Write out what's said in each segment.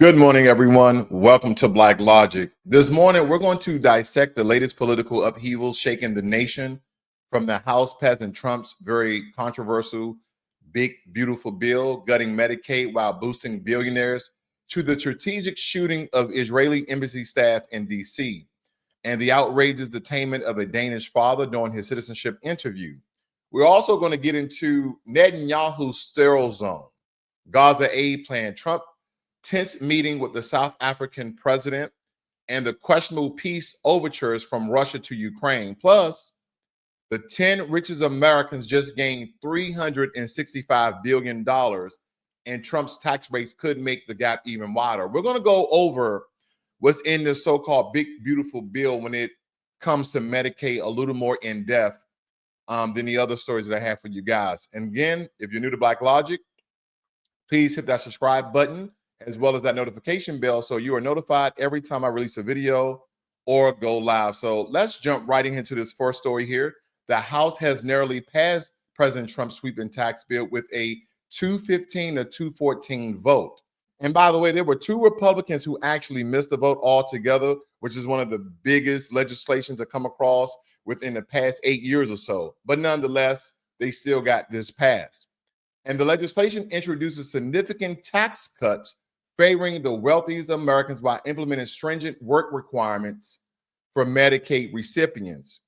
Good morning, everyone. Welcome to Blacklogic. This morning, we're going to dissect the latest political upheavals shaking the nation, from the House passing Trump's very controversial, big, beautiful bill gutting Medicaid while boosting billionaires, to the strategic shooting of Israeli embassy staff in D.C. and the outrageous detainment of a Danish father during his citizenship interview. We're also going to get into Netanyahu's sterile zone, Gaza aid plan, Trump tense meeting with the South African president, and the questionable peace overtures from Russia to Ukraine. Plus, the 10 richest Americans just gained $365 billion, and Trump's tax rates could make the gap even wider. We're going to go over what's in this so-called big, beautiful bill when it comes to Medicaid a little more in depth than the other stories that I have for you guys. And again, if you're new to Blacklogic, please hit that subscribe button as well as that notification bell so you are notified every time I release a video or go live. So let's jump right into this first story here. The House has narrowly passed President Trump's sweeping tax bill with a 215 to 214 vote. And by the way, there were two Republicans who actually missed the vote altogether, which is one of the biggest legislations to come across within the past 8 years or so. But nonetheless, they still got this passed. And the legislation introduces significant tax cuts favoring the wealthiest Americans while implementing stringent work requirements for Medicaid recipients.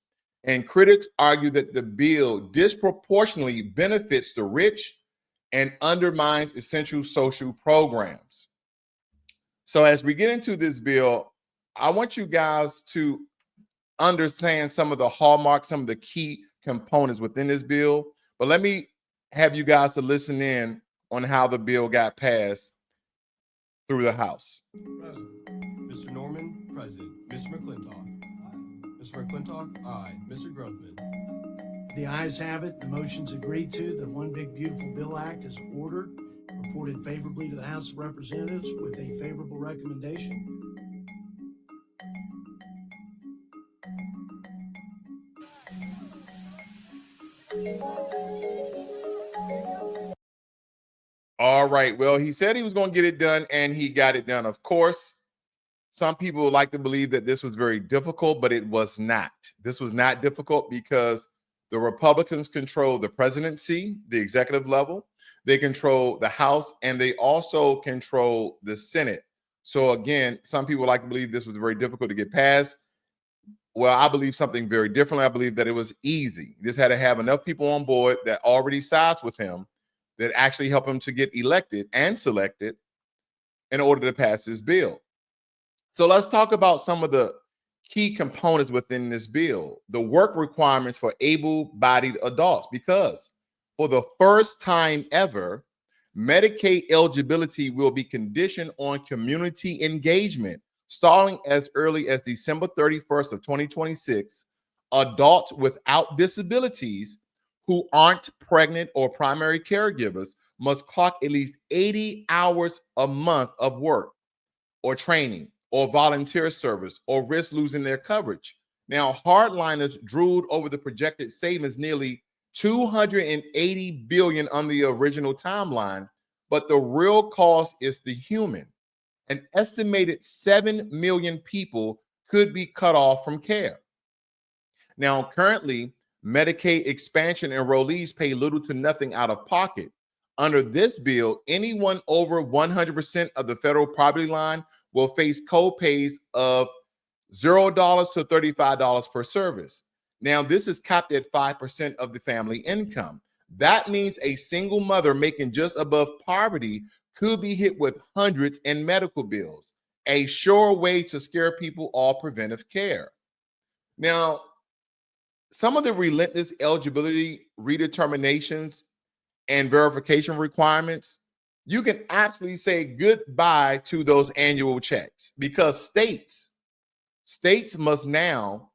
And critics argue that the bill disproportionately benefits the rich and undermines essential social programs. So as we get into this bill, I want you guys to understand some of the hallmarks, some of the key components within this bill. But let me have you guys to listen in on how the bill got passed through the House. Present. Mr. Norman, present. Mr. McClintock. Aye. Mr. McClintock, aye. Mr. Grothman. The ayes have it. The motion's agreed to. The One Big Beautiful Bill Act is ordered, reported favorably to the House of Representatives with a favorable recommendation. All right. Well, he said he was going to get it done, and he got it done. Of course, some people like to believe that this was very difficult, but it was not. This was not difficult because the Republicans control the presidency, the executive level. They control the House, and they also control the Senate. So again, some people like to believe this was very difficult to get passed. Well, I believe something very differently. I believe that it was easy. This had to have enough people on board that already sides with him, that actually help him to get elected and selected in order to pass this bill. So let's talk about some of the key components within this bill. The work requirements for able-bodied adults, because for the first time ever, Medicaid eligibility will be conditioned on community engagement. Starting as early as December 31st of 2026, adults without disabilities who aren't pregnant or primary caregivers must clock at least 80 hours a month of work or training or volunteer service or risk losing their coverage. Now, hardliners drooled over the projected savings, nearly $280 billion on the original timeline, but the real cost is the human. An estimated 7 million people could be cut off from care. Now, currently, Medicaid expansion enrollees pay little to nothing out of pocket. Under this bill, anyone over 100% of the federal poverty line will face co-pays of $0 to $35 per service. Now, this is capped at 5% of the family income. That means a single mother making just above poverty could be hit with hundreds in medical bills, a sure way to scare people off preventive care. Now, some of the relentless eligibility redeterminations and verification requirements, you can absolutely say goodbye to those annual checks, because states must now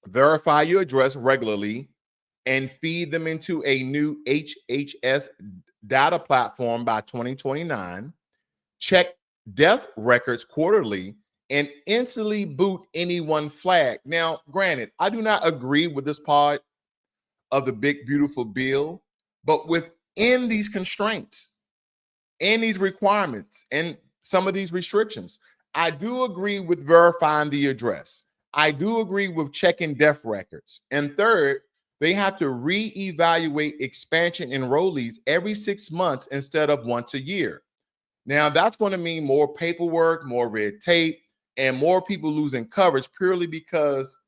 verify your address regularly and feed them into a new HHS data platform by 2029, check death records quarterly, and instantly boot anyone flagged. Now, granted, I do not agree with this part of the big, beautiful bill, but within these constraints and these requirements and some of these restrictions. I do agree with verifying the address. I do agree with checking death records. And third, they have to reevaluate expansion enrollees every 6 months instead of once a year. Now, that's going to mean more paperwork, more red tape, and more people losing coverage purely because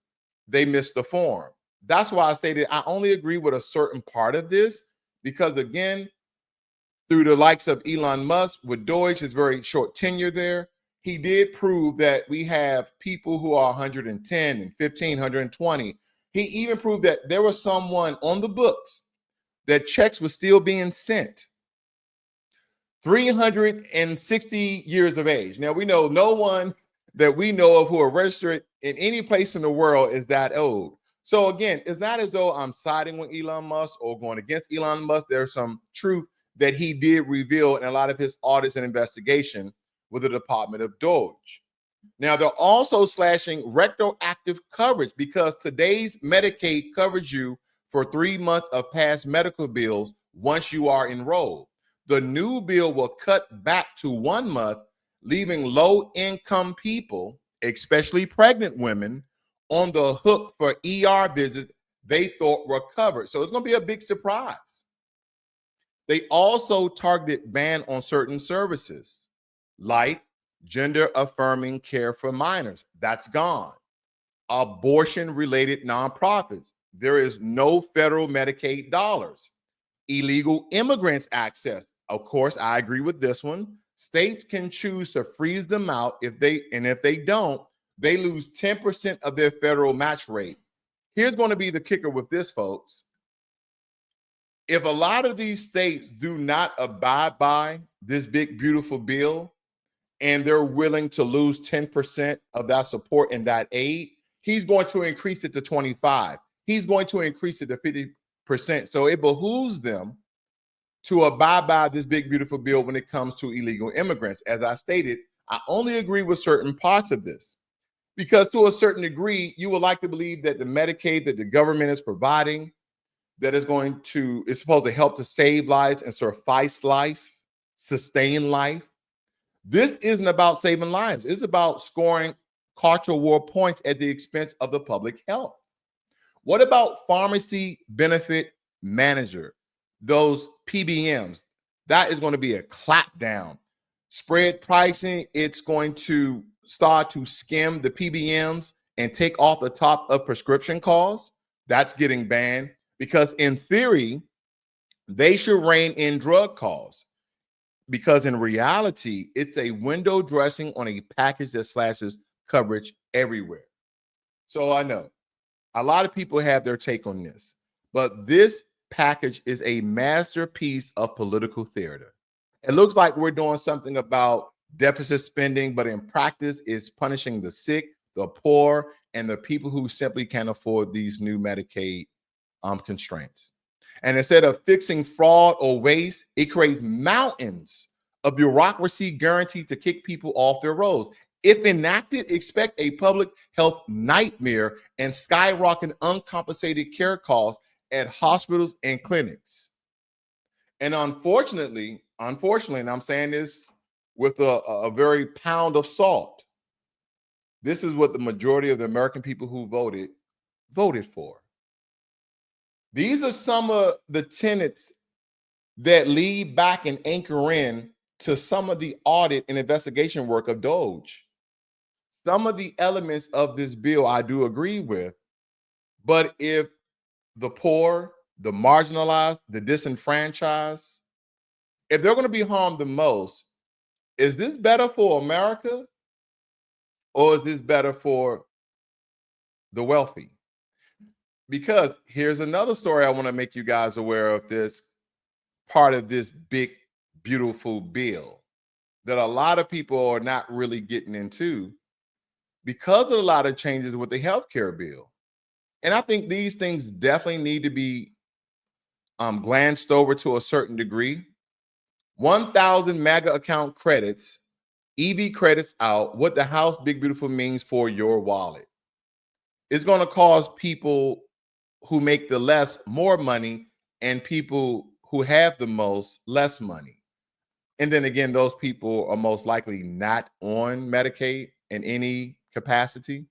they missed the form. That's why I stated I only agree with a certain part of this, because again, through the likes of Elon Musk with Deutsche, his very short tenure there, he did prove that we have people who are 110 and 15, 120. He even proved that there was someone on the books that checks were still being sent 360 years of age. Now, we know no one that we know of who are registered in any place in the world is that old. So again, it's not as though I'm siding with Elon Musk or going against Elon Musk. There's some truth that he did reveal in a lot of his audits and investigation with the Department of Deutsche. Now, they're also slashing retroactive coverage because today's Medicaid covers you for 3 months of past medical bills once you are enrolled. The new bill will cut back to 1 month, leaving low-income people, especially pregnant women, on the hook for ER visits they thought were covered. So it's going to be a big surprise. They also targeted ban on certain services like gender-affirming care for minors. That's gone. Abortion-related nonprofits. There is no federal Medicaid dollars. Illegal immigrants access. Of course, I agree with this one. States can choose to freeze them out if they don't, they lose 10% of their federal match rate. Here's going to be the kicker with this, folks. If a lot of these states do not abide by this big, beautiful bill, and they're willing to lose 10% of that support and that aid, he's going to increase it to 25. He's going to increase it to 50%. So it behooves them to abide by this big, beautiful bill when it comes to illegal immigrants. As I stated, I only agree with certain parts of this because to a certain degree, you would like to believe that the Medicaid that the government is providing, that is supposed to help to save lives and suffice life, sustain life. This isn't about saving lives. It's about scoring cultural war points at the expense of the public health. What about pharmacy benefit manager? Those PBMs, that is going to be a clapdown. Spread pricing, it's going to start to skim the PBMs and take off the top of prescription costs. That's getting banned because in theory, they should rein in drug costs. Because in reality, it's a window dressing on a package that slashes coverage everywhere. So I know a lot of people have their take on this, but this package is a masterpiece of political theater. It looks like we're doing something about deficit spending, but in practice, it's punishing the sick, the poor, and the people who simply can't afford these new Medicaid constraints. And instead of fixing fraud or waste, it creates mountains of bureaucracy guaranteed to kick people off their roles. If enacted, expect a public health nightmare and skyrocket uncompensated care costs at hospitals and clinics. And unfortunately, and I'm saying this with a very pound of salt, this is what the majority of the American people who voted for. These are some of the tenets that lead back and anchor in to some of the audit and investigation work of Doge. Some of the elements of this bill I do agree with, but if the poor, the marginalized, the disenfranchised, if they're going to be harmed the most, is this better for America or is this better for the wealthy? Because here's another story I want to make you guys aware of, this part of this big, beautiful bill that a lot of people are not really getting into because of a lot of changes with the healthcare bill. And I think these things definitely need to be glanced over to a certain degree. 1,000 MAGA account credits, EV credits out, what the House Big Beautiful means for your wallet. It's going to cause people who make the less more money and people who have the most less money. And then again, those people are most likely not on Medicaid in any capacity.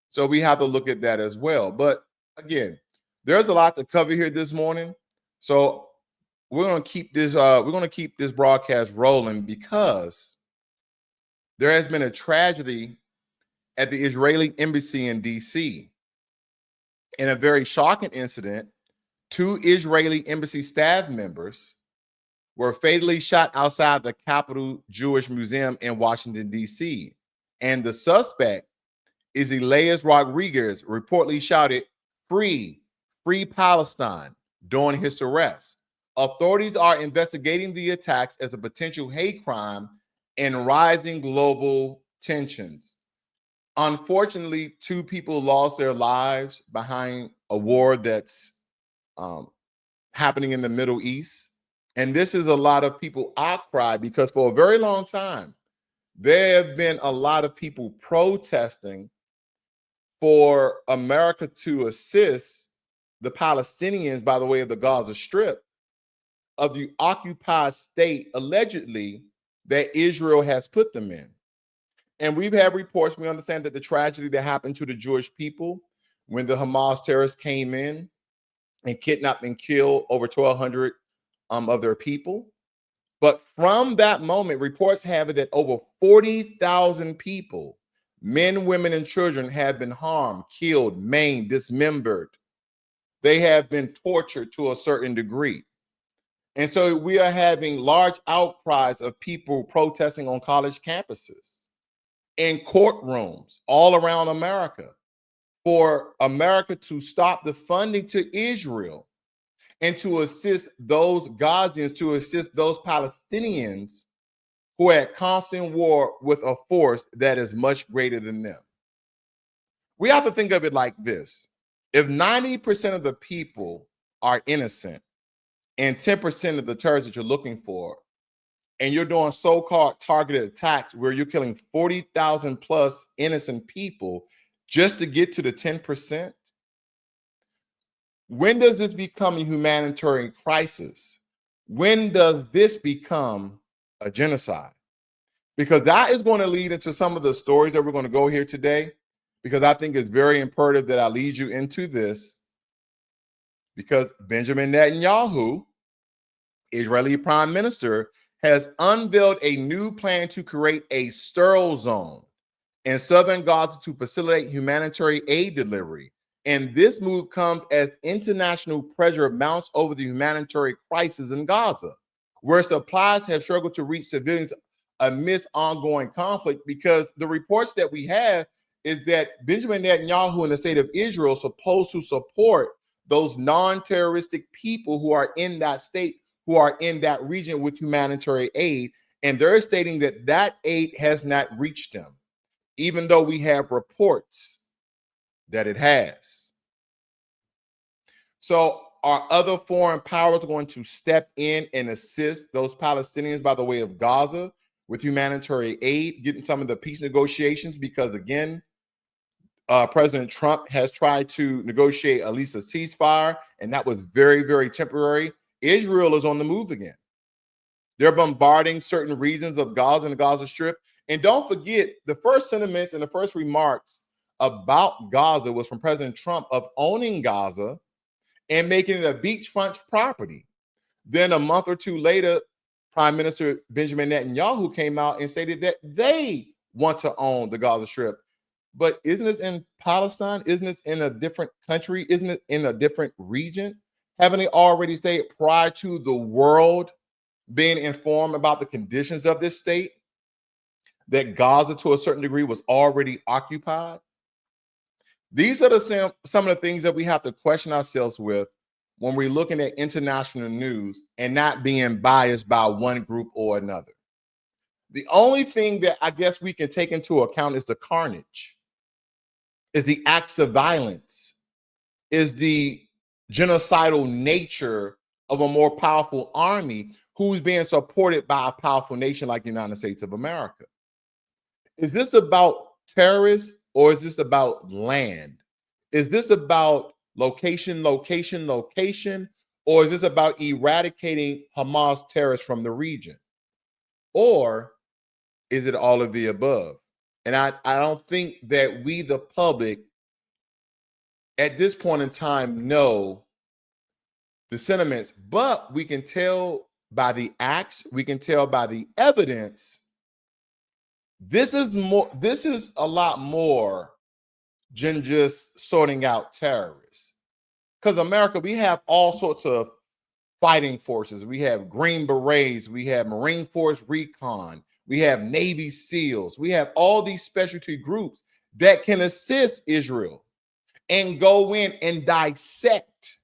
So we have to look at that as well. But again, there's a lot to cover here this morning. So we're going to keep this broadcast rolling because there has been a tragedy at the Israeli embassy in DC. In a very shocking incident, 2 Israeli embassy staff members were fatally shot outside the Capitol Jewish Museum in Washington, D.C. And the suspect is Elias Rodriguez, reportedly shouted, "Free, free Palestine," during his arrest. Authorities are investigating the attacks as a potential hate crime and rising global tensions. Unfortunately, 2 people lost their lives behind a war that's happening in the Middle East. And this is a lot of people outcry because for a very long time, there have been a lot of people protesting for America to assist the Palestinians by the way of the Gaza Strip of the occupied state, allegedly, that Israel has put them in. And we've had reports, we understand that the tragedy that happened to the Jewish people when the Hamas terrorists came in and kidnapped and killed over 1,200 of their people. But from that moment, reports have it that over 40,000 people, men, women, and children, have been harmed, killed, maimed, dismembered. They have been tortured to a certain degree. And so we are having large outcries of people protesting on college campuses, in courtrooms all around America, for America to stop the funding to Israel and to assist those Gazans, to assist those Palestinians who are at constant war with a force that is much greater than them. We have to think of it like this. If 90% of the people are innocent and 10% of the terrorists that you're looking for, and you're doing so-called targeted attacks where you're killing 40,000 plus innocent people just to get to the 10%, when does this become a humanitarian crisis? When does this become a genocide? Because that is going to lead into some of the stories that we're going to go here today, because I think it's very imperative that I lead you into this, because Benjamin Netanyahu, Israeli Prime Minister, has unveiled a new plan to create a sterile zone in southern Gaza to facilitate humanitarian aid delivery. And this move comes as international pressure mounts over the humanitarian crisis in Gaza, where supplies have struggled to reach civilians amidst ongoing conflict, because the reports that we have is that Benjamin Netanyahu and the state of Israel is supposed to support those non-terroristic people who are in that state, who are in that region with humanitarian aid. And they're stating that that aid has not reached them, even though we have reports that it has. So are other foreign powers going to step in and assist those Palestinians by the way of Gaza with humanitarian aid, getting some of the peace negotiations? Because again, President Trump has tried to negotiate at least a ceasefire, and that was very, very temporary. Israel is on the move again. They're bombarding certain regions of Gaza and the Gaza Strip. And don't forget, the first sentiments and the first remarks about Gaza was from President Trump of owning Gaza and making it a beachfront property. Then a month or two later, Prime Minister Benjamin Netanyahu came out and stated that they want to own the Gaza Strip. But isn't this in Palestine? Isn't this in a different country? Isn't it in a different region? Haven't they already stated prior to the world being informed about the conditions of this state that Gaza to a certain degree was already occupied? These are some of the things that we have to question ourselves with when we're looking at international news and not being biased by one group or another. The only thing that I guess we can take into account is the carnage, is the acts of violence, is the genocidal nature of a more powerful army who's being supported by a powerful nation like the United States of America. Is this about terrorists, or is this about land? Is this about location, location, location, or is this about eradicating Hamas terrorists from the region? or is it all of the above? And I don't think that we, the public, at this point in time, know the sentiments, but we can tell by the acts, we can tell by the evidence. This is a lot more than just sorting out terrorists. Because America, we have all sorts of fighting forces. We have Green Berets, we have Marine Force Recon, we have Navy SEALs, we have all these specialty groups that can assist Israel and go in and dissect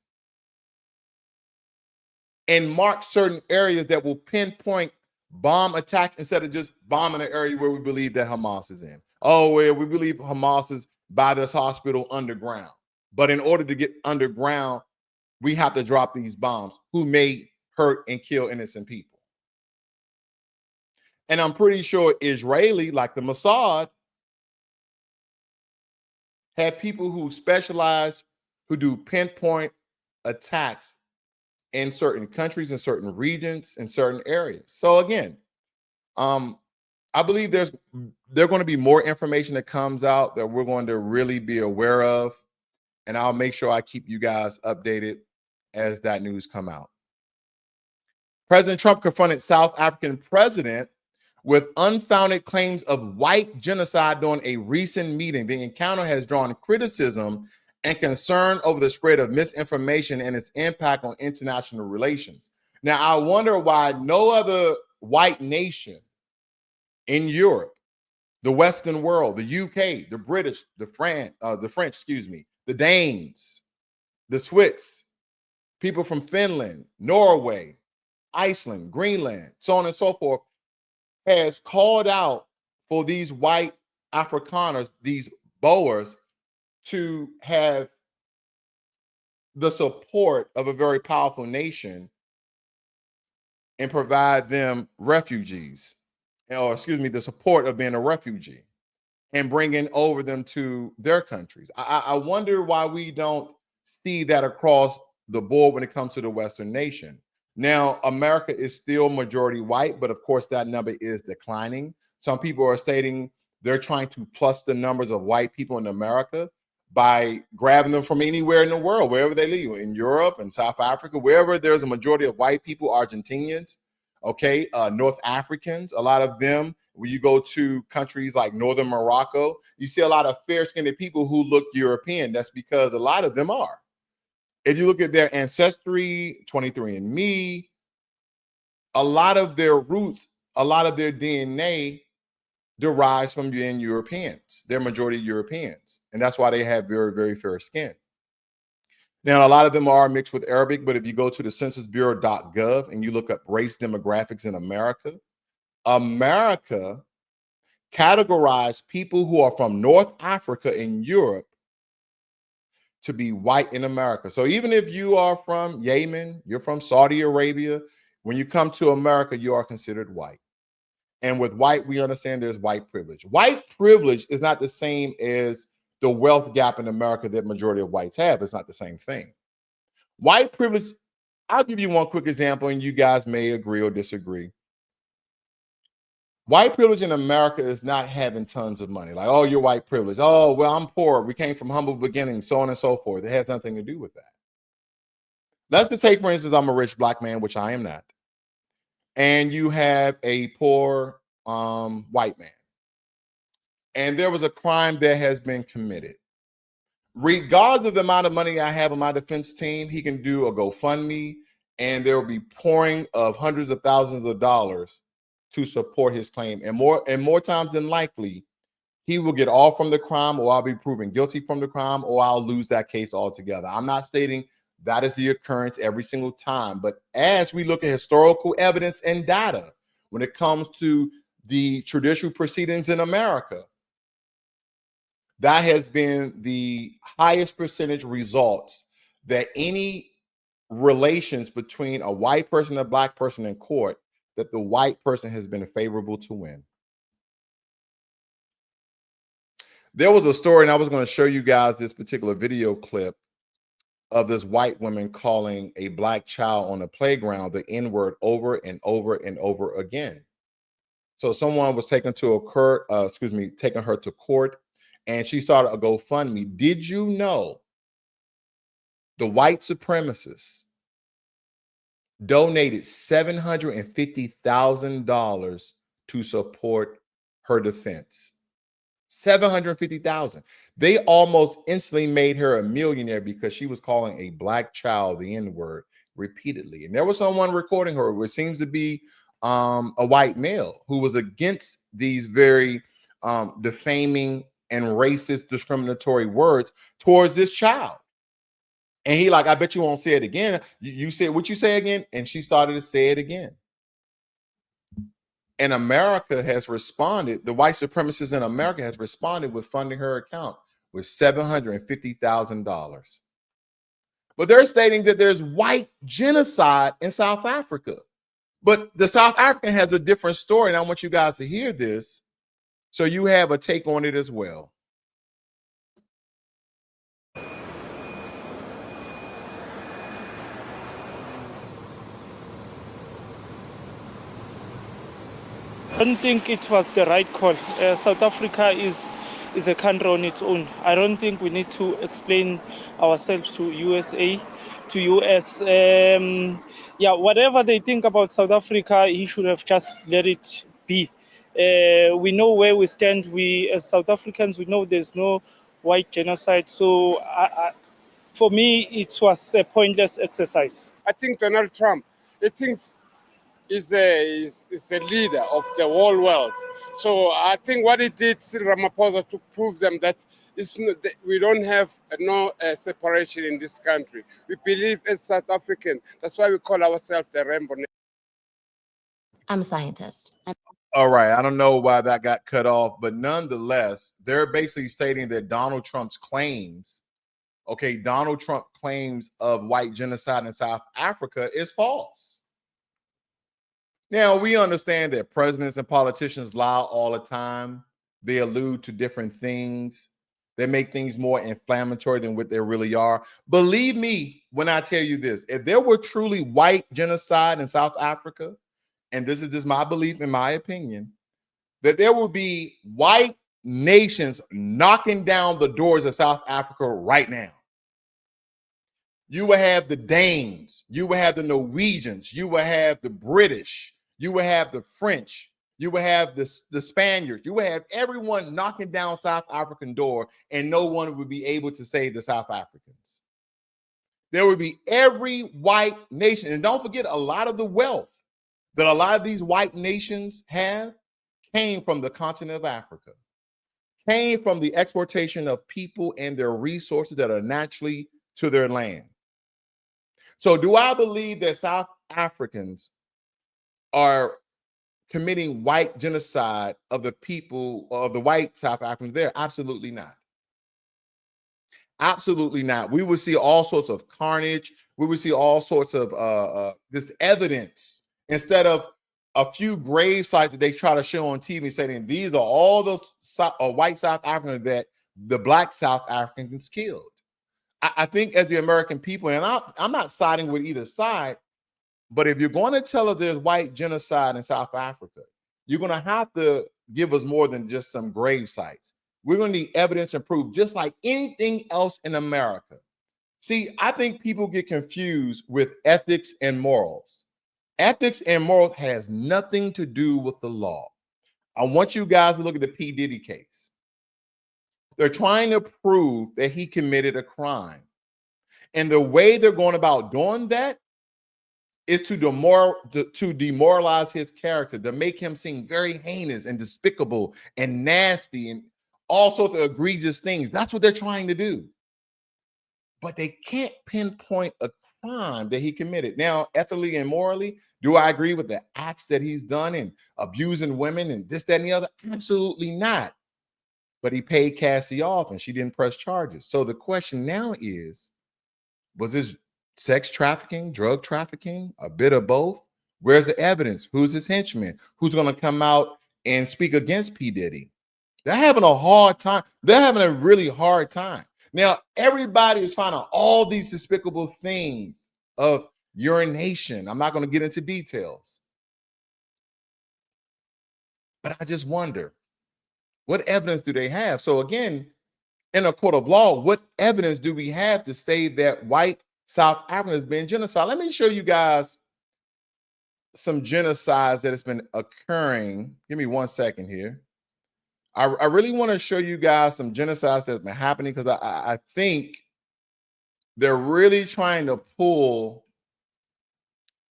and mark certain areas that will pinpoint bomb attacks instead of just bombing an area where we believe that Hamas is in. Oh, well, we believe Hamas is by this hospital underground. But in order to get underground, we have to drop these bombs who may hurt and kill innocent people. And I'm pretty sure Israeli, like the Mossad, have people who specialize, who do pinpoint attacks in certain countries, in certain regions, in certain areas. So again, I believe there's going to be more information that comes out that we're going to really be aware of, and I'll make sure I keep you guys updated as that news come out. President Trump confronted South African president with unfounded claims of white genocide during a recent meeting. The encounter has drawn criticism and concern over the spread of misinformation and its impact on international relations. Now, I wonder why no other white nation in Europe, the Western world, the UK, the British, the French, the Danes, the Swiss, people from Finland, Norway, Iceland, Greenland, so on and so forth, has called out for these white Afrikaners, these Boers, to have the support of a very powerful nation and provide them refugees, or the support of being a refugee and bringing over them to their countries. I wonder why we don't see that across the board when it comes to the Western nation. Now, America is still majority white, but of course that number is declining. Some people are stating they're trying to plus the numbers of white people in America by grabbing them from anywhere in the world, wherever they live, in Europe and South Africa, wherever there's a majority of white people, Argentinians, North Africans, a lot of them, when you go to countries like Northern Morocco, you see a lot of fair-skinned people who look European. That's because a lot of them are. If you look at their ancestry, 23andMe, a lot of their roots, a lot of their DNA derives from being Europeans. They're majority Europeans. And that's why they have very, very fair skin. Now, a lot of them are mixed with Arabic, but if you go to the censusbureau.gov and you look up race demographics in America, America categorized people who are from North Africa and Europe to be white in America. So even if you are from Yemen, you're from Saudi Arabia, when you come to America, you are considered white. And with white, we understand there's white privilege. White privilege is not the same as the wealth gap in America that majority of whites have. It's not the same thing. White privilege, I'll give you one quick example, and you guys may agree or disagree. White privilege in America is not having tons of money. Like, oh, you're white privilege. Oh, well, I'm poor. We came from humble beginnings, so on and so forth. It has nothing to do with that. Let's just take, for instance, I'm a rich black man, which I am not. And you have a poor white man. And there was a crime that has been committed. Regardless of the amount of money I have on my defense team, he can do a GoFundMe, and there will be pouring of hundreds of thousands of dollars to support his claim. And more times than likely, he will get off from the crime, or I'll be proven guilty from the crime, or I'll lose that case altogether. I'm not stating that is the occurrence every single time. But as we look at historical evidence and data, when it comes to the traditional proceedings in America, that has been the highest percentage results that any relations between a white person and a black person in court, that the white person has been favorable to win. There was a story, and I was going to show you guys this particular video clip of this white woman calling a black child on a playground the N-word over and over and over again. So someone was taken to a court, taking her to court, and she started a GoFundMe. Did you know the white supremacists donated $750,000 to support her defense? 750,000. They almost instantly made her a millionaire because she was calling a black child the N-word repeatedly. And there was someone recording her, which seems to be a white male who was against these very defaming and racist, discriminatory words towards this child. And he like, I bet you won't say it again. You said what you say again? And she started to say it again. And America has responded, the white supremacists in America has responded with funding her account with $750,000. But they're stating that there's white genocide in South Africa. But the South African has a different story, and I want you guys to hear this so you have a take on it as well. I don't think it was the right call. South Africa is a country on its own. I don't think we need to explain ourselves to USA, to US. Whatever they think about South Africa, he should have just let it be. We know where we stand. We, as South Africans, we know there's no white genocide. So for me, it was a pointless exercise. I think Donald Trump, he thinks is a leader of the whole world. So I think what he did, Cyril Ramaphosa, to prove them that we don't have no separation in this country. We believe as South African. That's why we call ourselves the Rainbow Nation. I'm a scientist. All right. I don't know why that got cut off, but nonetheless, they're basically stating that Donald Trump's claims, Donald Trump claims of white genocide in South Africa is false. Now, we understand that presidents and politicians lie all the time. They allude to different things. They make things more inflammatory than what they really are. Believe me when I tell you this, if there were truly white genocide in South Africa, and this is just my belief, in my opinion, that there will be white nations knocking down the doors of South Africa right now. You will have the Danes, you will have the Norwegians, you will have the British, you will have the French, you will have the Spaniards, you will have everyone knocking down South African door, and no one would be able to save the South Africans. There would be every white nation, and don't forget, a lot of the wealth that a lot of these white nations have came from the continent of Africa, came from the exportation of people and their resources that are naturally to their land. So do I believe that South Africans are committing white genocide of the people, of the white South Africans there? Absolutely not. Absolutely not. We would see all sorts of carnage. We would see all sorts of this evidence instead of a few grave sites that they try to show on TV saying these are all the white South Africans that the black South Africans killed. I think as the American people, and I'm not siding with either side, but if you're going to tell us there's white genocide in South Africa, you're going to have to give us more than just some grave sites. We're going to need evidence and proof, just like anything else in America. See, I think people get confused with ethics and morals. Ethics and morals has nothing to do with the law. I want you guys to look at the P. Diddy case. They're trying to prove that he committed a crime. And the way they're going about doing that is to demoralize his character, to make him seem very heinous and despicable and nasty and all sorts of egregious things. That's what they're trying to do. But they can't pinpoint a crime that he committed. Now, ethically and morally, do I agree with the acts that he's done and abusing women and this, that, and the other? Absolutely not. But he paid Cassie off and she didn't press charges. So the question now is, was this sex trafficking, drug trafficking, a bit of both? Where's the evidence? Who's his henchman? Who's going to come out and speak against P. Diddy? They're having a hard time. They're having a really hard time. Now, everybody is finding all these despicable things of urination. I'm not going to get into details. But I just wonder, what evidence do they have? So again, in a court of law, what evidence do we have to say that white South Africans been genocide? Let me show you guys some genocides that has been occurring. Give me 1 second here. I really want to show you guys some genocides that's been happening because I think they're really trying to pull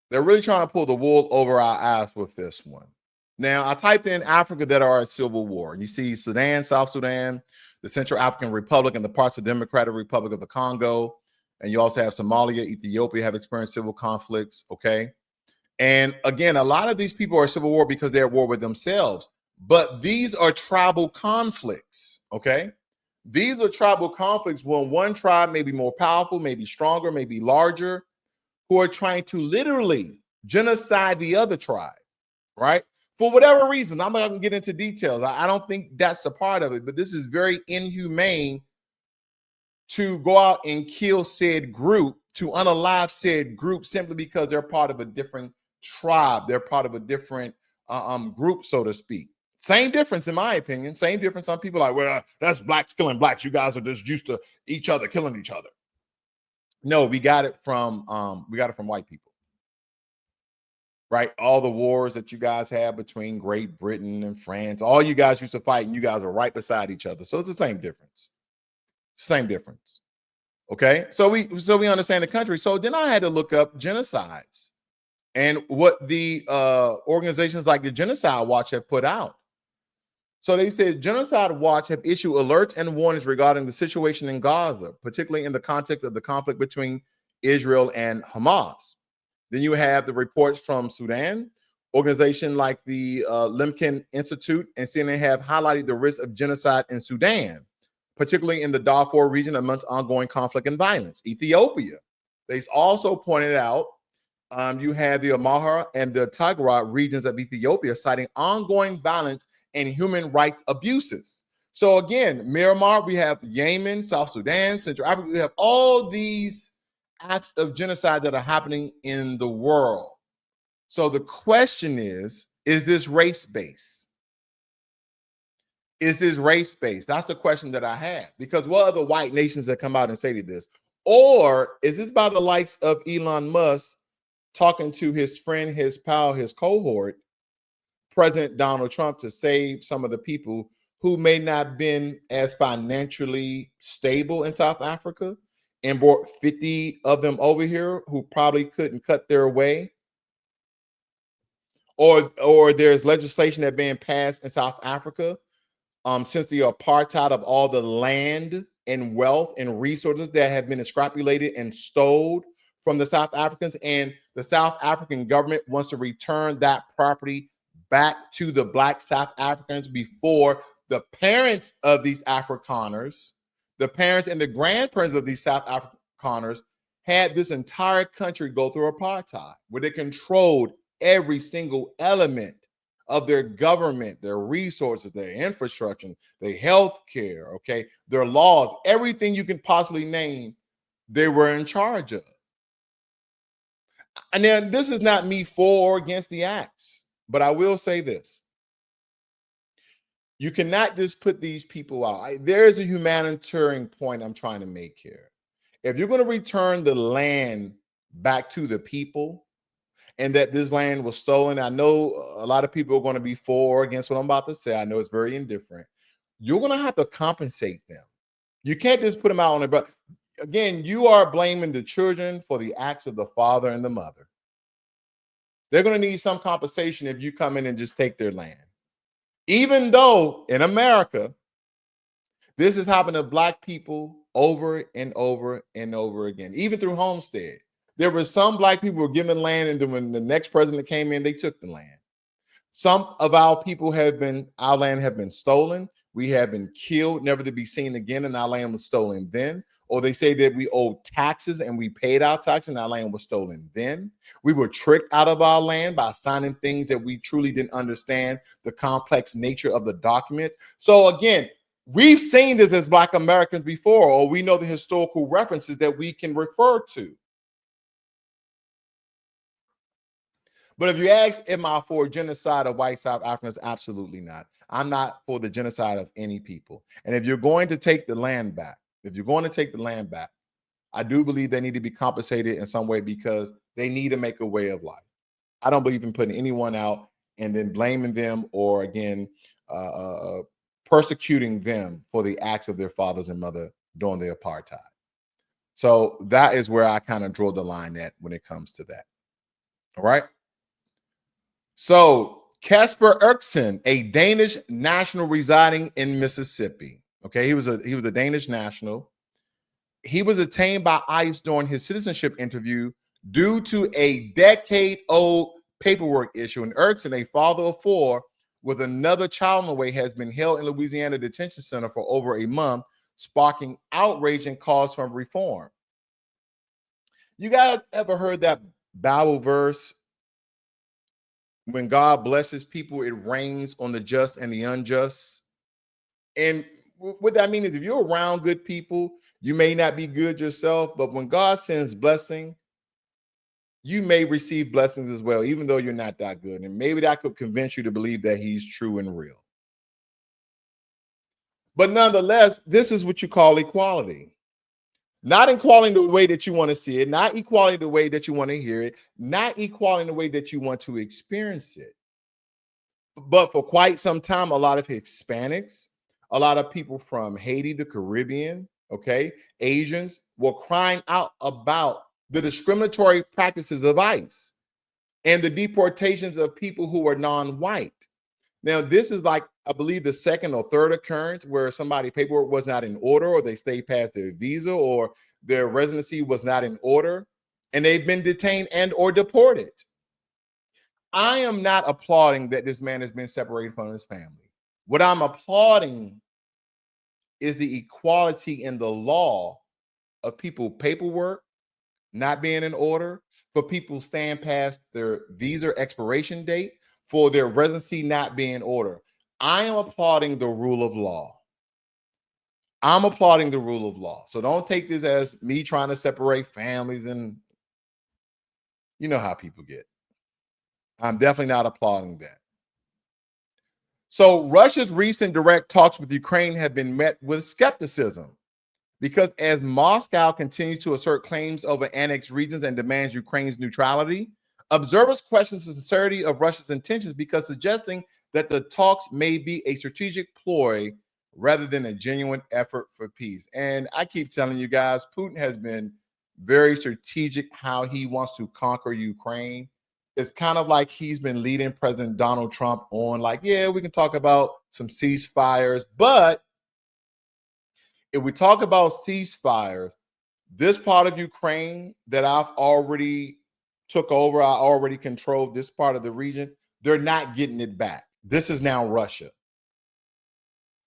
the wool over our eyes with this one. Now, I typed in Africa that are at civil war. You see Sudan, South Sudan, the Central African Republic, and the parts of the Democratic Republic of the Congo. And you also have Somalia, Ethiopia have experienced civil conflicts, okay? And again, a lot of these people are civil war because they're at war with themselves. But these are tribal conflicts, okay? These are tribal conflicts when one tribe may be more powerful, maybe stronger, maybe larger, who are trying to literally genocide the other tribe, right? For whatever reason, I'm not going to get into details. I don't think that's the part of it, but this is very inhumane to go out and kill said group, to unalive said group simply because they're part of a different tribe. They're part of a different group, so to speak. Same difference, in my opinion. Same difference. Some people are like, well, that's blacks killing blacks. You guys are just used to each other killing each other. No, we got it from white people. Right? All the wars that you guys have between Great Britain and France, all you guys used to fight, and you guys are right beside each other. So it's the same difference. It's the same difference. Okay. So we understand the country. So then I had to look up genocides and what the organizations like the Genocide Watch have put out. So they said Genocide Watch have issued alerts and warnings regarding the situation in Gaza, particularly in the context of the conflict between Israel and Hamas. Then you have the reports from Sudan, organization like the Limkin Institute and CNN have highlighted the risk of genocide in Sudan, particularly in the Darfur region amongst ongoing conflict and violence. Ethiopia, they also pointed out you have the Amhara and the Tigray regions of Ethiopia citing ongoing violence and human rights abuses. So again, Myanmar, we have Yemen, South Sudan, Central Africa, we have all these acts of genocide that are happening in the world. So the question is this race-based? Is this race-based? That's the question that I have. Because what other white nations that come out and say this? Or is this by the likes of Elon Musk talking to his friend, his pal, his cohort, President Donald Trump, to save some of the people who may not have been as financially stable in South Africa and brought 50 of them over here who probably couldn't cut their way? Or there's legislation that being passed in South Africa since the apartheid of all the land and wealth and resources that have been extrapolated and stole from the South Africans, and the South African government wants to return that property back to the Black South Africans before the parents of these Afrikaners, the parents and the grandparents of these South Afrikaners had this entire country go through apartheid, where they controlled every single element of their government, their resources, their infrastructure, their health care, okay, their laws, everything you can possibly name, they were in charge of. And then this is not me for or against the acts, but I will say this. You cannot just put these people out. There is a humanitarian point I'm trying to make here. If you're going to return the land back to the people, and that this land was stolen, I know a lot of people are going to be for or against what I'm about to say. I know it's very indifferent. You're going to have to compensate them. You can't just put them out on the, but again, you are blaming the children for the acts of the father and the mother. They're going to need some compensation if you come in and just take their land. Even though in America, this has happened to Black people over and over and over again, even through Homestead. There were some Black people who were given land, and then when the next president came in, they took the land. Some of our people our land have been stolen. We have been killed, never to be seen again, and our land was stolen then. Or they say that we owed taxes and we paid our taxes and our land was stolen then. We were tricked out of our land by signing things that we truly didn't understand the complex nature of the document. So again, we've seen this as Black Americans before, or we know the historical references that we can refer to. But if you ask, am I for genocide of white South Africans? Absolutely not. I'm not for the genocide of any people. And if you're going to take the land back, I do believe they need to be compensated in some way because they need to make a way of life. I don't believe in putting anyone out and then blaming them or again persecuting them for the acts of their fathers and mother during the apartheid. So that is where I kind of draw the line at when it comes to that. All right. So Casper Eriksen, a Danish national residing in Mississippi. Okay, he was a Danish national. He was detained by ICE during his citizenship interview due to a decade-old paperwork issue. And Eriksen, a father of four with another child on the way, has been held in Louisiana detention center for over a month, sparking outrage and calls for reform. You guys ever heard that Bible verse? When God blesses people, it rains on the just and the unjust. And what that means is if you're around good people, you may not be good yourself, but when God sends blessing, you may receive blessings as well, even though you're not that good. And maybe that could convince you to believe that he's true and real. But nonetheless, this is what you call equality. Not equality the way that you want to see it, not equality the way that you want to hear it, not equality the way that you want to experience it. But for quite some time, a lot of Hispanics, a lot of people from Haiti, the Caribbean, okay, Asians were crying out about the discriminatory practices of ICE and the deportations of people who were non-white. Now, this is like, I believe, the second or third occurrence where somebody's paperwork was not in order, or they stayed past their visa, or their residency was not in order, and they've been detained and or deported. I am not applauding that this man has been separated from his family. What I'm applauding is the equality in the law of people paperwork not being in order, for people staying past their visa expiration date, for their residency not being in order. I am applauding the rule of law. I'm applauding the rule of law. So don't take this as me trying to separate families, and you know how people get. I'm definitely not applauding that. So Russia's recent direct talks with Ukraine have been met with skepticism because as Moscow continues to assert claims over annexed regions and demands Ukraine's neutrality, observers question the sincerity of Russia's intentions because suggesting that the talks may be a strategic ploy rather than a genuine effort for peace. And I keep telling you guys, Putin has been very strategic how he wants to conquer Ukraine. It's kind of like he's been leading President Donald Trump on, like, yeah, we can talk about some ceasefires, but if we talk about ceasefires, this part of Ukraine that I've already took over, I already controlled this part of the region, they're not getting it back. This is now Russia.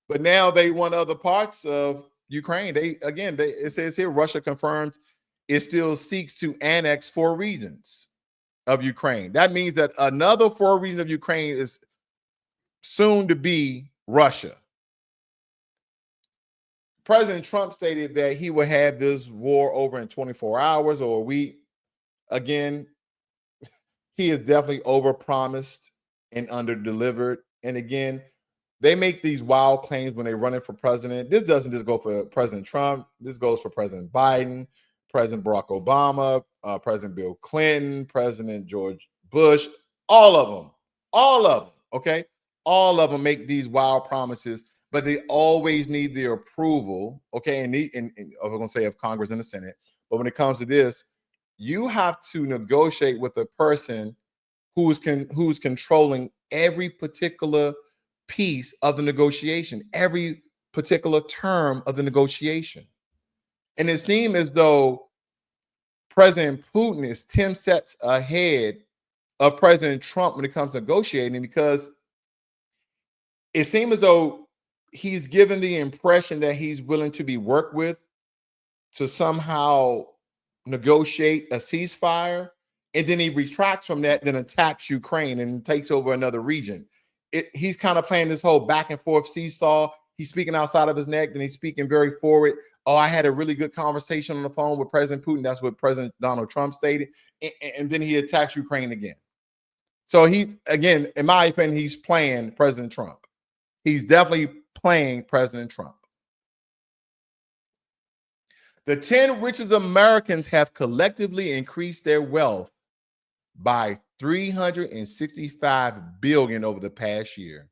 But now they want other parts of Ukraine. It says here, Russia confirms it still seeks to annex 4 regions of Ukraine. That means that another 4 regions of Ukraine is soon to be Russia. President Trump stated that he would have this war over in 24 hours or a week. Again, he is definitely overpromised and underdelivered. And again, they make these wild claims when they're running for president. This doesn't just go for President Trump. This goes for President Biden, President Barack Obama, President Bill Clinton, President George Bush, all of them, okay? All of them make these wild promises, but they always need the approval, okay? And I'm going to say of Congress and the Senate. But when it comes to this, you have to negotiate with a person who's controlling every particular piece of the negotiation, every particular term of the negotiation. And it seemed as though President Putin is 10 steps ahead of President Trump when it comes to negotiating, because it seems as though he's given the impression that he's willing to be worked with to somehow negotiate a ceasefire, and then he retracts from that, then attacks Ukraine and takes over another region. He's kind of playing this whole back and forth seesaw. He's speaking outside of his neck, then he's speaking very forward. Oh, I had a really good conversation on the phone with President Putin. That's what President Donald Trump stated. And then he attacks Ukraine again. So he's, again, in my opinion, he's playing President Trump. He's definitely playing President Trump. The 10 richest Americans have collectively increased their wealth by $365 billion over the past year.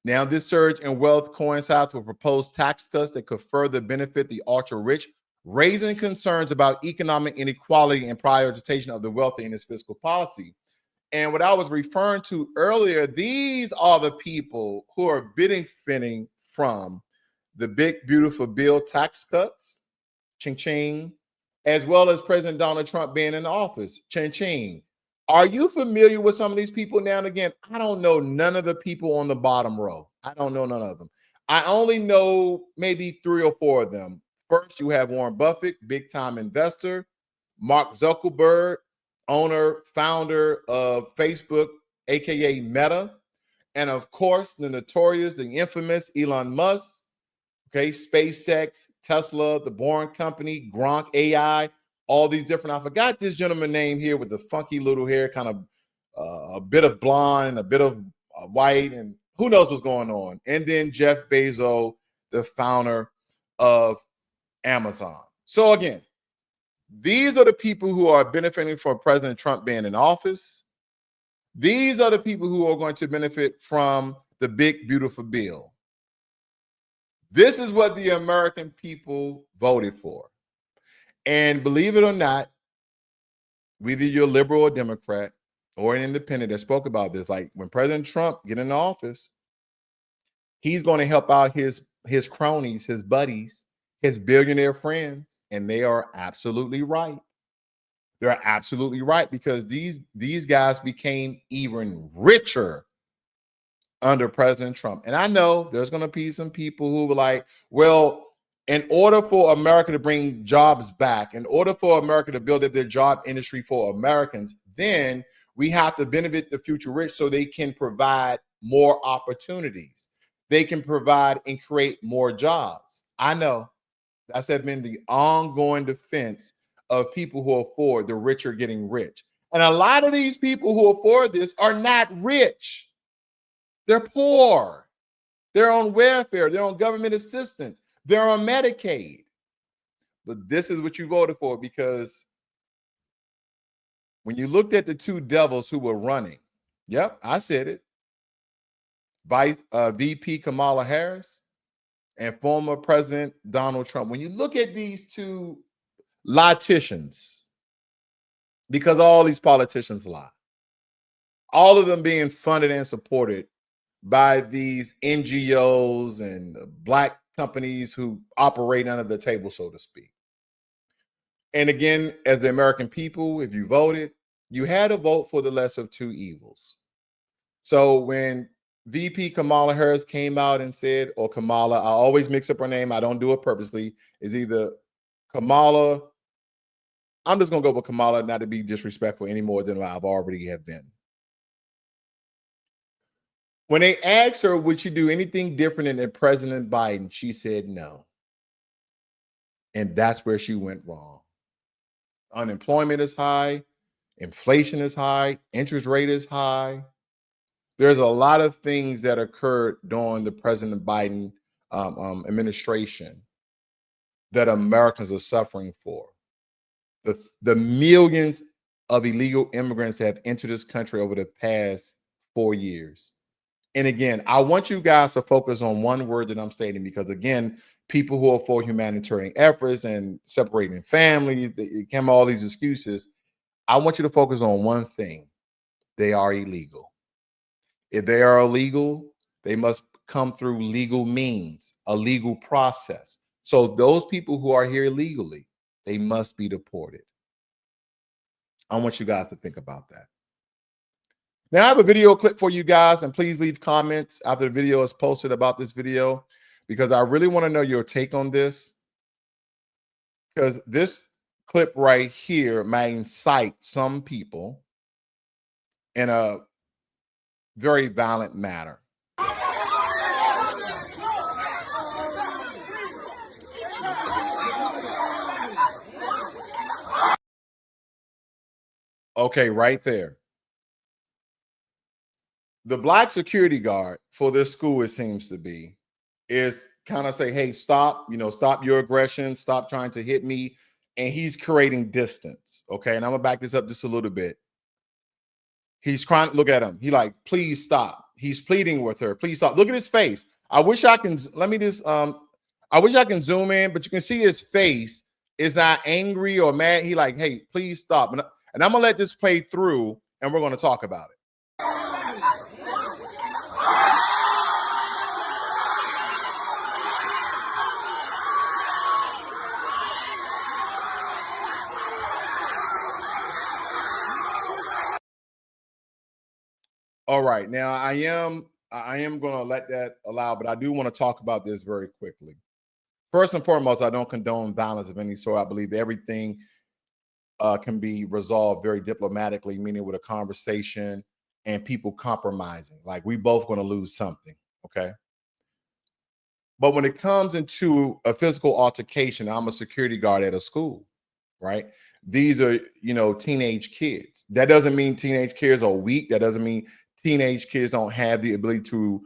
Now, this surge in wealth coincides with proposed tax cuts that could further benefit the ultra-rich, raising concerns about economic inequality and prioritization of the wealthy in its fiscal policy. And what I was referring to earlier, these are the people who are benefiting from the big, beautiful bill tax cuts, ching ching, as well as President Donald Trump being in office, ching ching. Are you familiar with some of these people now? And again, I don't know none of the people on the bottom row. I don't know none of them. I only know maybe 3 or 4 of them. First, you have Warren Buffett, big time investor, Mark Zuckerberg, owner, founder of Facebook, aka Meta, and of course, the notorious, the infamous Elon Musk, okay, SpaceX, Tesla, the Boring Company, Gronk AI, all these different. I forgot this gentleman's name here with the funky little hair, kind of a bit of blonde and a bit of white, and who knows what's going on. And then Jeff Bezos, the founder of Amazon. So again, these are the people who are benefiting from President Trump being in office. These are the people who are going to benefit from the big, beautiful bill. This is what the American people voted for. And believe it or not, whether you're liberal or Democrat or an independent that spoke about this, like when President Trump get in office, he's going to help out his cronies, his buddies, his billionaire friends, and they are absolutely right. They're absolutely right, because these guys became even richer under President Trump. And I know there's going to be some people who were like, well, in order for America to bring jobs back, in order for America to build up their job industry for Americans, then we have to benefit the future rich so they can provide more opportunities. They can provide and create more jobs. I know that's been the ongoing defense of people who afford the rich are getting rich. And a lot of these people who afford this are not rich. They're poor. They're on welfare. They're on government assistance. They're on Medicaid. But this is what you voted for, because when you looked at the 2 devils who were running, yep, I said it, VP Kamala Harris and former President Donald Trump. When you look at these 2 lietians, because all these politicians lie, all of them being funded and supported by these NGOs and black companies who operate under the table, so to speak. And again, as the American people, if you voted, you had to vote for the lesser of 2 evils. So when VP Kamala Harris came out and said, or Kamala, I always mix up her name, I don't do it purposely, is either Kamala, I'm just going to go with Kamala, not to be disrespectful any more than I've already have been. When they asked her, would she do anything different than President Biden, she said no. And that's where she went wrong. Unemployment is high. Inflation is high. Interest rate is high. There's a lot of things that occurred during the President Biden administration that Americans are suffering for. The millions of illegal immigrants that have entered this country over the past 4 years. And again, I want you guys to focus on one word that I'm stating, because again, people who are for humanitarian efforts and separating families, they come all these excuses. I want you to focus on one thing. They are illegal. If they are illegal, they must come through legal means, a legal process. So those people who are here illegally, they must be deported. I want you guys to think about that. Now, I have a video clip for you guys, and please leave comments after the video is posted about this video, because I really want to know your take on this, because this clip right here might incite some people in a very violent manner. Okay, right there. the black security guard for this school, it seems to be, is kind of say, hey, stop, stop your aggression, stop trying to hit me. And he's creating distance. Okay. And I'm gonna back this up just a little bit. He's crying, look at him. He like, please stop. He's pleading with her. Please stop. Look at his face. I wish I can, let me just, I wish I can zoom in, but you can see his face is not angry or mad. He like, hey, please stop. And I'm gonna let this play through and we're gonna talk about it. All right, now I am going to let that allow, but I do want to talk about this very quickly. First and foremost, I don't condone violence of any sort. I believe everything can be resolved very diplomatically, meaning with a conversation and people compromising. Like we both going to lose something, okay? But when it comes into a physical altercation, I'm a security guard at a school, right? These are, teenage kids. That doesn't mean teenage kids are weak. That doesn't mean teenage kids don't have the ability to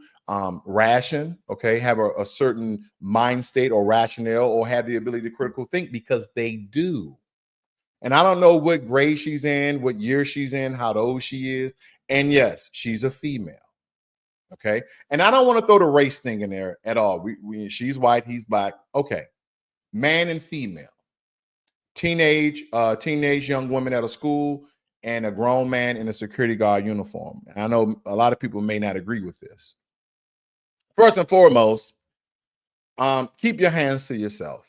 ration, okay, have a certain mind state or rationale, or have the ability to critical think, because they do. And I don't know what grade she's in, what year she's in, how old she is. And yes, she's a female. Okay. And I don't want to throw the race thing in there at all. She's white, he's black. Okay. Man and female. Teenage young woman at a school and a grown man in a security guard uniform. And I know a lot of people may not agree with this. First and foremost, keep your hands to yourself.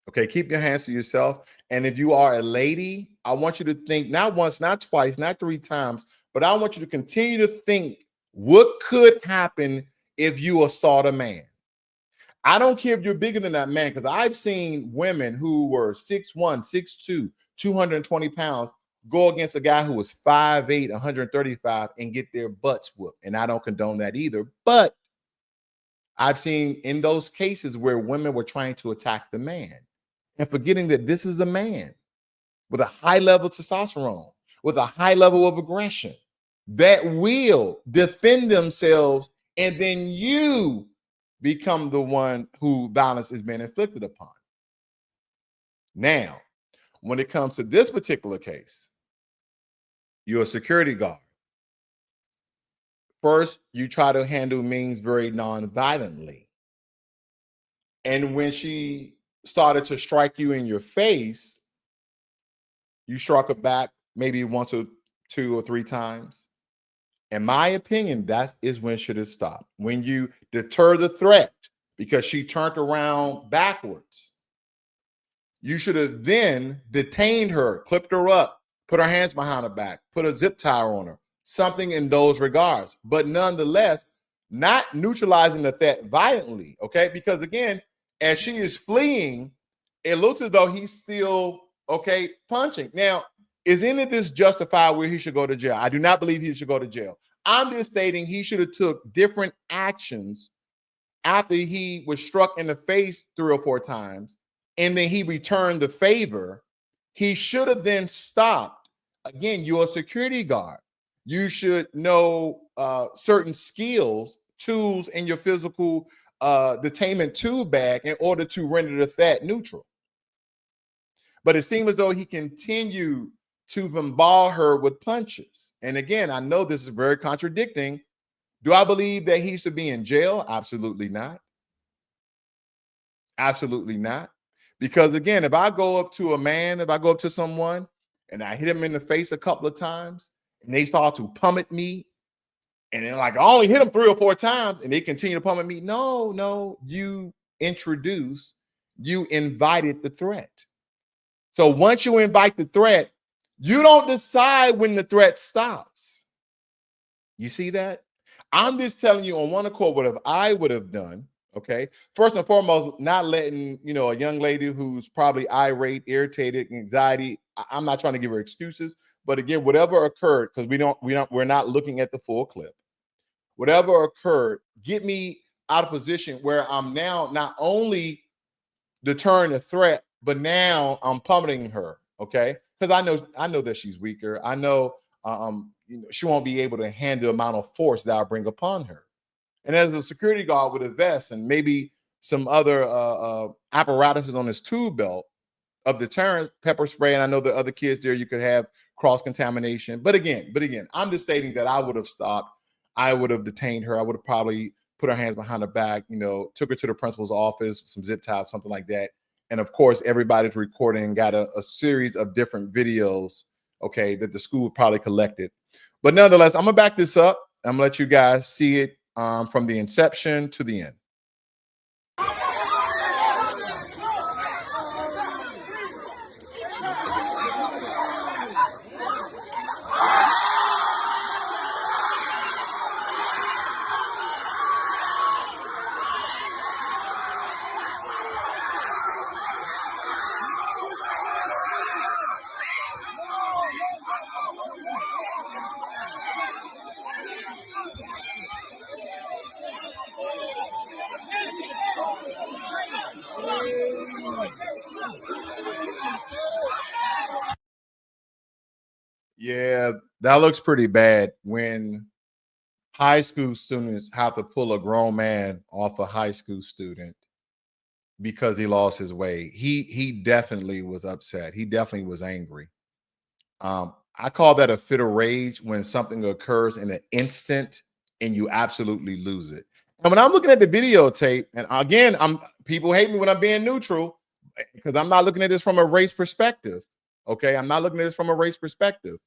Okay, keep your hands to yourself. And if you are a lady, I want you to think not once, not twice, not 3 times, but I want you to continue to think what could happen if you assault a man. I don't care if you're bigger than that man, because I've seen women who were 6'1", 6'2", 220 pounds go against a guy who was 5'8", 135 and get their butts whooped. And I don't condone that either. But I've seen in those cases where women were trying to attack the man and forgetting that this is a man with a high level of testosterone, with a high level of aggression that will defend themselves, and then you become the one who violence is being inflicted upon. Now, when it comes to this particular case, you're a security guard. First, you try to handle means very non-violently. And when she started to strike you in your face, you struck her back maybe once or 2 or 3 times. In my opinion, that is when should have stopped. When you deter the threat because she turned around backwards, you should have then detained her, clipped her up, put her hands behind her back, put a zip tie on her, something in those regards. But nonetheless, not neutralizing the threat violently, okay? Because again, as she is fleeing, it looks as though he's still, okay, punching. Now, is any of this justified where he should go to jail? I do not believe he should go to jail. I'm just stating he should have took different actions after he was struck in the face 3 or 4 times, and then he returned the favor. He should have then stopped. Again, you're a security guard. You should know certain skills, tools in your physical detainment tool bag in order to render the threat neutral. But it seemed as though he continued to bombard her with punches. And again, I know this is very contradicting. Do I believe that he should be in jail? Absolutely not. Absolutely not. Because again, if I go up to a man, if I go up to someone and I hit him in the face a couple of times and they start to pummel me, and then like I only hit them 3 or 4 times and they continue to pummel me. No, you invited the threat. So once you invite the threat, you don't decide when the threat stops. You see that? I'm just telling you on one accord what I would have done. Okay. First and foremost, not letting, a young lady who's probably irate, irritated, anxiety. I'm not trying to give her excuses, but again, whatever occurred, because we're not looking at the full clip. Whatever occurred, get me out of position where I'm now not only deterring the threat, but now I'm pummeling her. Okay. Because I know that she's weaker. I know she won't be able to handle the amount of force that I'll bring upon her. And as a security guard with a vest and maybe some other apparatuses on his tool belt of deterrence, pepper spray, and I know the other kids there, you could have cross-contamination. But again, I'm just stating that I would have stopped. I would have detained her. I would have probably put her hands behind her back, took her to the principal's office, some zip ties, something like that. And of course, everybody's recording, got a series of different videos, okay, that the school probably collected. But nonetheless, I'm gonna back this up. I'm gonna let you guys see it from the inception to the end. Yeah, that looks pretty bad when high school students have to pull a grown man off a high school student because he lost his way. He definitely was upset. He definitely was angry. I call that a fit of rage when something occurs in an instant and you absolutely lose it. And when I'm looking at the videotape, and again, people hate me when I'm being neutral because I'm not looking at this from a race perspective. Okay, I'm not looking at this from a race perspective.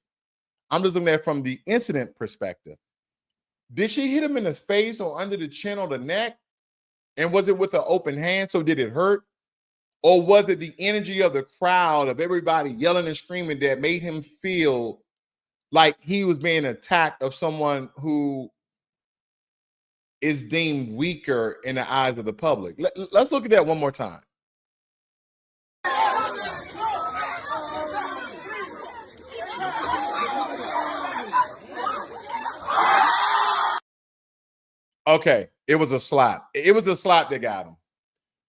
I'm just looking at it from the incident perspective. Did she hit him in the face or under the chin or the neck? And was it with an open hand? So did it hurt? Or was it the energy of the crowd, of everybody yelling and screaming, that made him feel like he was being attacked of someone who is deemed weaker in the eyes of the public? Let's look at that one more time. Okay, it was a slap. It was a slap that got him.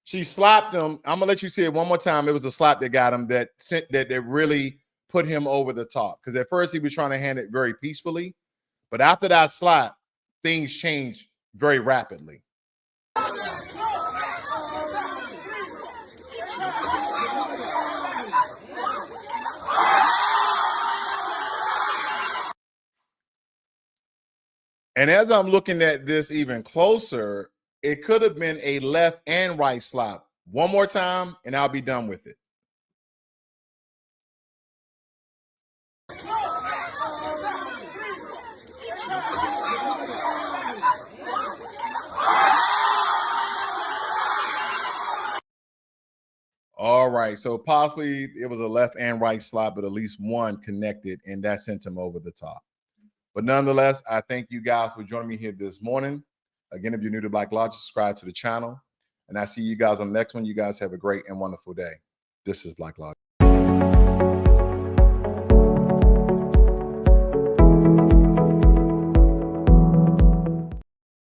She slapped him. I'm gonna let you see it one more time. It was a slap that got him that really put him over the top. Because at first he was trying to hand it very peacefully, but after that slap, things changed very rapidly. And as I'm looking at this even closer, it could have been a left and right slap. One more time, and I'll be done with it. All right, so possibly it was a left and right slap, but at least one connected, and that sent him over the top. But nonetheless, I thank you guys for joining me here this morning. Again, if you're new to Blacklogic, subscribe to the channel. And I see you guys on the next one. You guys have a great and wonderful day. This is Blacklogic.